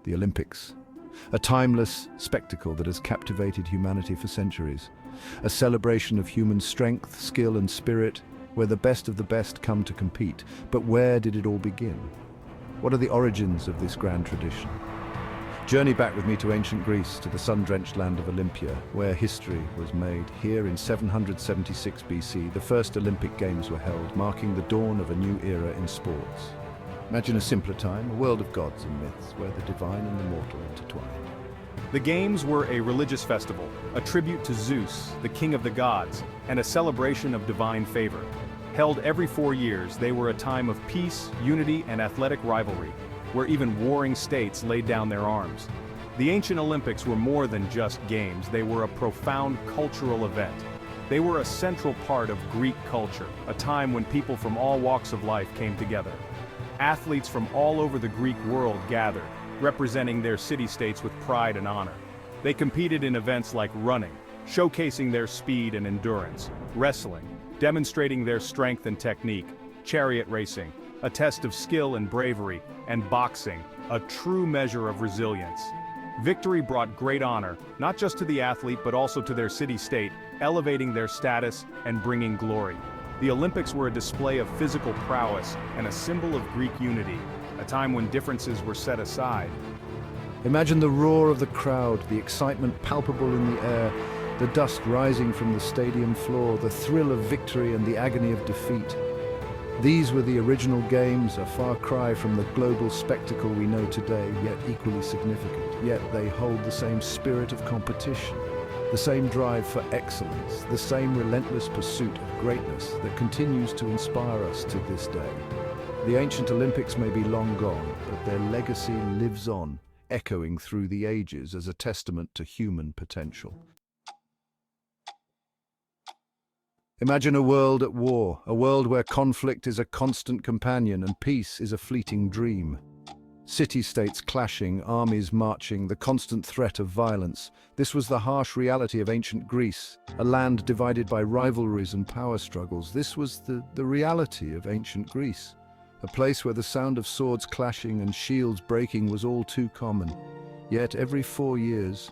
the Olympics. A timeless spectacle that has captivated humanity for centuries. A celebration of human strength, skill and spirit, where the best of the best come to compete. But where did it all begin? What are the origins of this grand tradition? Journey back with me to ancient Greece, to the sun-drenched land of Olympia, where history was made. Here in 776 BC, the first Olympic Games were held, marking the dawn of a new era in sports. Imagine a simpler time, a world of gods and myths, where the divine and the mortal intertwined. The Games were a religious festival, a tribute to Zeus, the king of the gods, and a celebration of divine favor. Held every 4 years, they were a time of peace, unity, and athletic rivalry, where even warring states laid down their arms. The ancient Olympics were more than just games, they were a profound cultural event. They were a central part of Greek culture, a time when people from all walks of life came together. Athletes from all over the Greek world gathered, representing their city-states with pride and honor. They competed in events like running, showcasing their speed and endurance, wrestling, demonstrating their strength and technique, chariot racing, a test of skill and bravery, and boxing, a true measure of resilience. Victory brought great honor, not just to the athlete but also to their city-state, elevating their status and bringing glory. The Olympics were a display of physical prowess and a symbol of Greek unity, a time when differences were set aside. Imagine the roar of the crowd, the excitement palpable in the air, the dust rising from the stadium floor, the thrill of victory and the agony of defeat. These were the original games, a far cry from the global spectacle we know today, yet equally significant. Yet they hold the same spirit of competition, the same drive for excellence, the same relentless pursuit of greatness that continues to inspire us to this day. The ancient Olympics may be long gone, but their legacy lives on, echoing through the ages as a testament to human potential. Imagine a world at war, a world where conflict is a constant companion and peace is a fleeting dream. City-states clashing, armies marching, the constant threat of violence. This was the harsh reality of ancient Greece, a land divided by rivalries and power struggles. This was the reality of ancient Greece, a place where the sound of swords clashing and shields breaking was all too common. Yet every 4 years,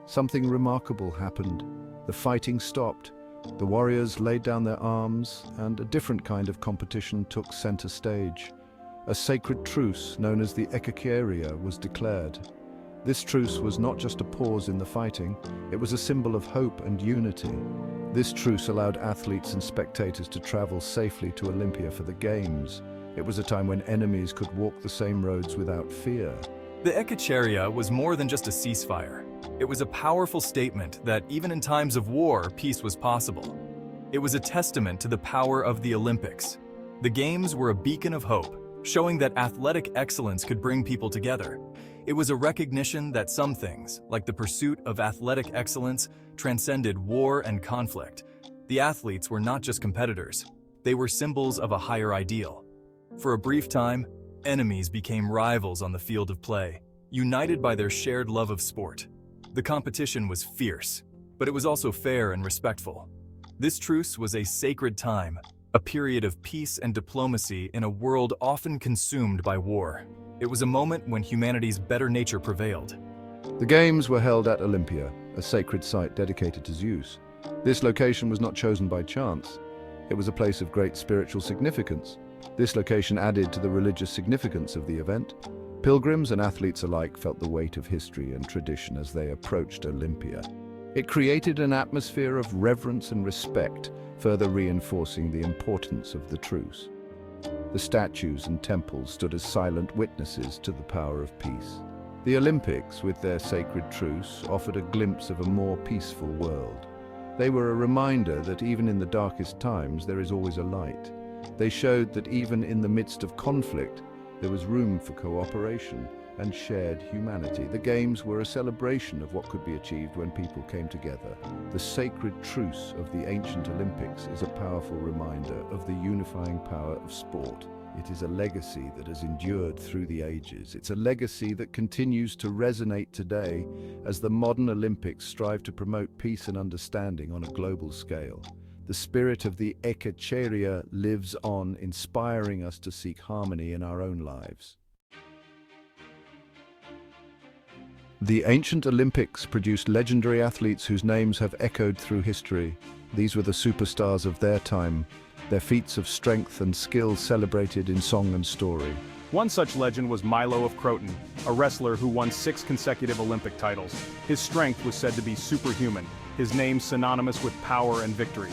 something remarkable happened. The fighting stopped, the warriors laid down their arms, and a different kind of competition took center stage. A sacred truce, known as the Ekakeria, was declared. This truce was not just a pause in the fighting, it was a symbol of hope and unity. This truce allowed athletes and spectators to travel safely to Olympia for the Games. It was a time when enemies could walk the same roads without fear. The Ekacheria was more than just a ceasefire. It was a powerful statement that even in times of war, peace was possible. It was a testament to the power of the Olympics. The Games were a beacon of hope, showing that athletic excellence could bring people together. It was a recognition that some things, like the pursuit of athletic excellence, transcended war and conflict. The athletes were not just competitors, they were symbols of a higher ideal. For a brief time, enemies became rivals on the field of play, united by their shared love of sport. The competition was fierce, but it was also fair and respectful. This truce was a sacred time, a period of peace and diplomacy in a world often consumed by war. It was a moment when humanity's better nature prevailed. The Games were held at Olympia, a sacred site dedicated to Zeus. This location was not chosen by chance. It was a place of great spiritual significance. This location added to the religious significance of the event. Pilgrims and athletes alike felt the weight of history and tradition as they approached Olympia. It created an atmosphere of reverence and respect, further reinforcing the importance of the truce. The statues and temples stood as silent witnesses to the power of peace. The Olympics, with their sacred truce, offered a glimpse of a more peaceful world. They were a reminder that even in the darkest times, there is always a light. They showed that even in the midst of conflict, there was room for cooperation and shared humanity. The Games were a celebration of what could be achieved when people came together. The sacred truce of the ancient Olympics is a powerful reminder of the unifying power of sport. It is a legacy that has endured through the ages. It's a legacy that continues to resonate today as the modern Olympics strive to promote peace and understanding on a global scale. The spirit of the Ekacheria lives on, inspiring us to seek harmony in our own lives. The ancient Olympics produced legendary athletes whose names have echoed through history. These were the superstars of their time, their feats of strength and skill celebrated in song and story. One such legend was Milo of Croton, a wrestler who won 6 consecutive Olympic titles. His strength was said to be superhuman, his name synonymous with power and victory.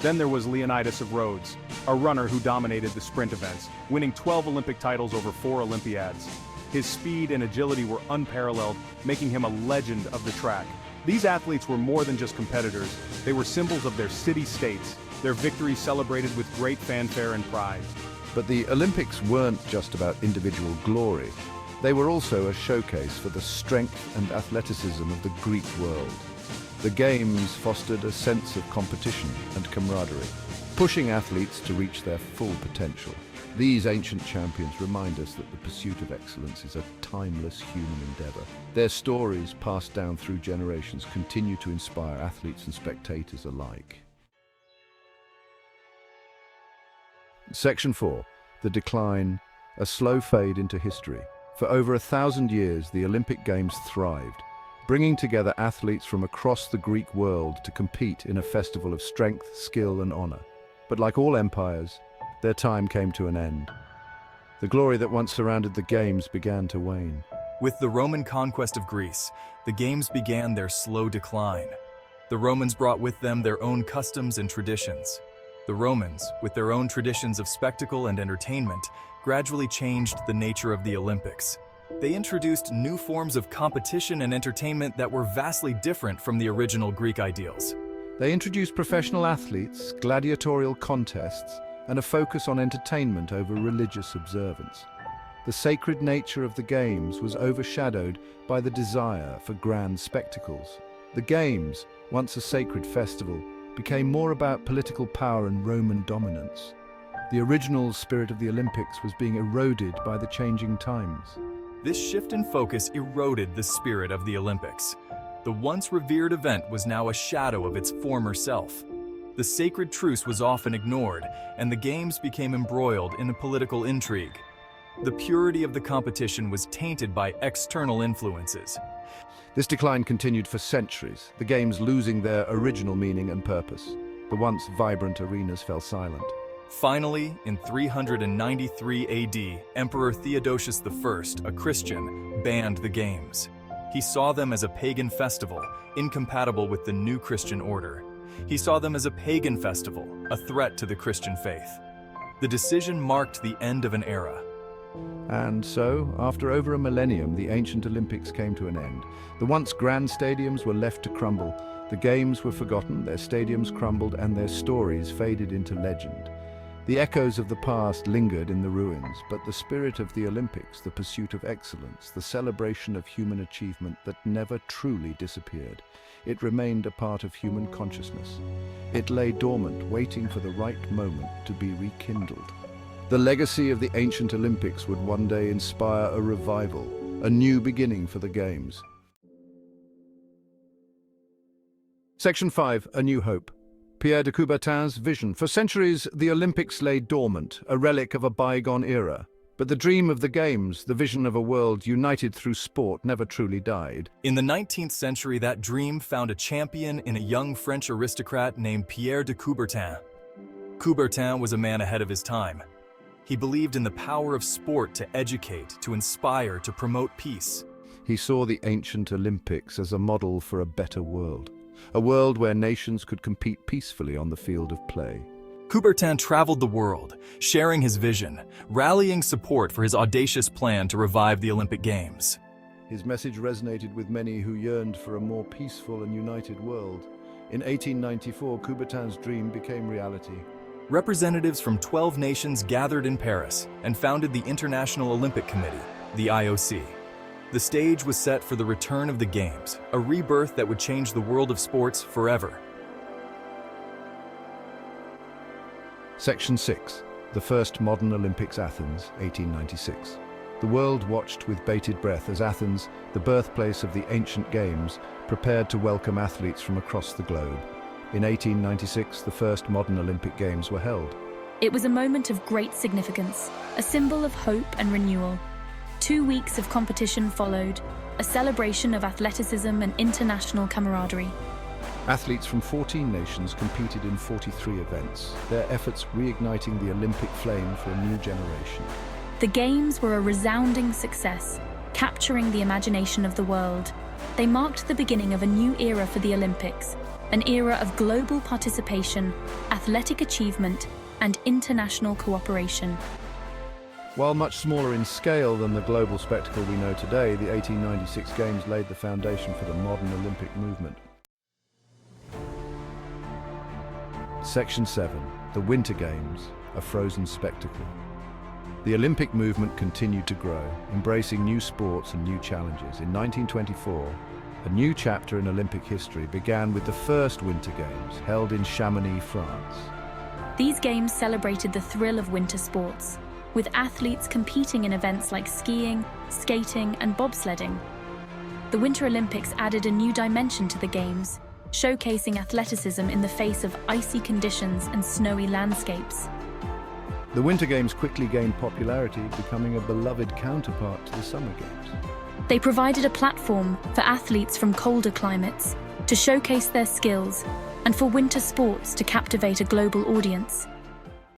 Then there was Leonidas of Rhodes, a runner who dominated the sprint events, winning 12 Olympic titles over 4 Olympiads. His speed and agility were unparalleled, making him a legend of the track. These athletes were more than just competitors, they were symbols of their city-states, their victories celebrated with great fanfare and pride. But the Olympics weren't just about individual glory. They were also a showcase for the strength and athleticism of the Greek world. The Games fostered a sense of competition and camaraderie, pushing athletes to reach their full potential. These ancient champions remind us that the pursuit of excellence is a timeless human endeavor. Their stories, passed down through generations, continue to inspire athletes and spectators alike. Section 4. The decline, a slow fade into history. For over 1,000 years, the Olympic Games thrived, bringing together athletes from across the Greek world to compete in a festival of strength, skill, and honor. But like all empires, their time came to an end. The glory that once surrounded the Games began to wane. With the Roman conquest of Greece, the Games began their slow decline. The Romans brought with them their own customs and traditions. The Romans, with their own traditions of spectacle and entertainment, gradually changed the nature of the Olympics. They introduced new forms of competition and entertainment that were vastly different from the original Greek ideals. They introduced professional athletes, gladiatorial contests, and a focus on entertainment over religious observance. The sacred nature of the Games was overshadowed by the desire for grand spectacles. The Games, once a sacred festival, became more about political power and Roman dominance. The original spirit of the Olympics was being eroded by the changing times. This shift in focus eroded the spirit of the Olympics. The once revered event was now a shadow of its former self. The sacred truce was often ignored, and the Games became embroiled in a political intrigue. The purity of the competition was tainted by external influences. This decline continued for centuries, the Games losing their original meaning and purpose. The once vibrant arenas fell silent. Finally, in 393 AD, Emperor Theodosius I, a Christian, banned the Games. He saw them as a pagan festival, incompatible with the new Christian order. He saw them as a pagan festival, a threat to the Christian faith. The decision marked the end of an era. And so, after over a millennium, the ancient Olympics came to an end. The once grand stadiums were left to crumble. The Games were forgotten, their stadiums crumbled, and their stories faded into legend. The echoes of the past lingered in the ruins, but the spirit of the Olympics, the pursuit of excellence, the celebration of human achievement that never truly disappeared. It remained a part of human consciousness. It lay dormant, waiting for the right moment to be rekindled. The legacy of the ancient Olympics would one day inspire a revival, a new beginning for the Games. Section 5. A New Hope. Pierre de Coubertin's vision. For centuries, the Olympics lay dormant, a relic of a bygone era. But the dream of the Games, the vision of a world united through sport, never truly died. In the 19th century, that dream found a champion in a young French aristocrat named Pierre de Coubertin. Coubertin was a man ahead of his time. He believed in the power of sport to educate, to inspire, to promote peace. He saw the ancient Olympics as a model for a better world. A world where nations could compete peacefully on the field of play. Coubertin traveled the world, sharing his vision, rallying support for his audacious plan to revive the Olympic Games. His message resonated with many who yearned for a more peaceful and united world. In 1894, Coubertin's dream became reality. Representatives from 12 nations gathered in Paris and founded the International Olympic Committee, the IOC. The stage was set for the return of the Games, a rebirth that would change the world of sports forever. Section 6. The First Modern Olympics, Athens, 1896. The world watched with bated breath as Athens, the birthplace of the ancient Games, prepared to welcome athletes from across the globe. In 1896, the first modern Olympic Games were held. It was a moment of great significance, a symbol of hope and renewal. 2 weeks of competition followed, a celebration of athleticism and international camaraderie. Athletes from 14 nations competed in 43 events, their efforts reigniting the Olympic flame for a new generation. The Games were a resounding success, capturing the imagination of the world. They marked the beginning of a new era for the Olympics, an era of global participation, athletic achievement, and international cooperation. While much smaller in scale than the global spectacle we know today, the 1896 Games laid the foundation for the modern Olympic movement. Section 7. The Winter Games, a frozen spectacle. The Olympic movement continued to grow, embracing new sports and new challenges. In 1924, a new chapter in Olympic history began with the first Winter Games, held in Chamonix, France. These games celebrated the thrill of winter sports, with athletes competing in events like skiing, skating, and bobsledding. The Winter Olympics added a new dimension to the Games, showcasing athleticism in the face of icy conditions and snowy landscapes. The Winter Games quickly gained popularity, becoming a beloved counterpart to the Summer Games. They provided a platform for athletes from colder climates to showcase their skills and for winter sports to captivate a global audience.